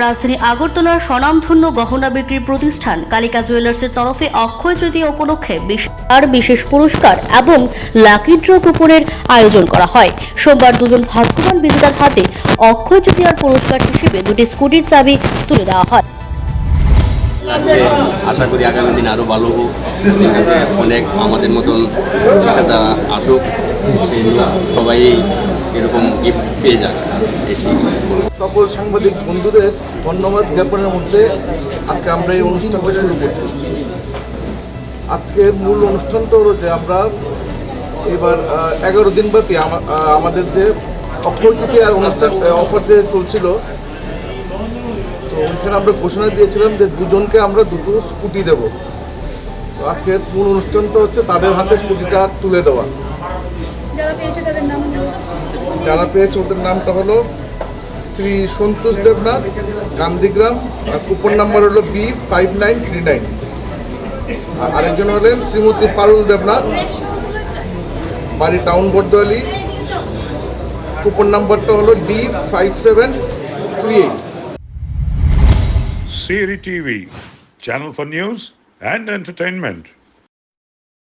রাজধানী আগরতলার স্বনামধন্য গহনা বিক্রির প্রতিষ্ঠান কালিকা জুয়েলার্সের তরফে অক্ষয় তৃতীয়া উপলক্ষে বিশেষ পুরস্কার এবং লাকি ড্র কুপনের আয়োজন করা হয়। সোমবার দুজন ভাগ্যবান বিজেতার হাতে অক্ষয় তৃতীয়ার পুরস্কার হিসেবে দুটি স্কুটির চাবি তুলে দেওয়া হয়। আশা করি আগামী দিন আরও ভালো হোক, অনেক আমাদের মতন বিক্রেতা আসুক, সবাই এরকম গিফট পেয়ে যাক। সকল সাংবাদিক বন্ধুদের ধন্যবাদ জ্ঞাপনের মধ্যে আজকে আমরা এই অনুষ্ঠানটা শুরু করছি। আজকের মূল অনুষ্ঠানটা হলো যে আমরা এবার 11 দিন ব্যাপী আমাদের যে অক্ষয় তৃতীয়ার অনুষ্ঠান অফার যে চলছিল, তো ওইখানে আমরা ঘোষণা দিয়েছিলাম যে দুজনকে আমরা দুটো স্কুটি দেবো। তো আজকের মূল অনুষ্ঠানটা হচ্ছে তাদের হাতে স্কুটিটা তুলে দেওয়া। যারা পেয়েছে ওদের নামটা হলো শ্রী সন্তোষ দেবনাথ, গান্ধীগ্রাম, আর কুপন নাম্বার হলো B5939। আর আরেকজন হলেন শ্রীমতী পারুল দেবনাথ, বাড়ি টাউন বর্দোয়ালি, কুপন নাম্বারটা হলো D5738। Siri TV, channel for news and entertainment.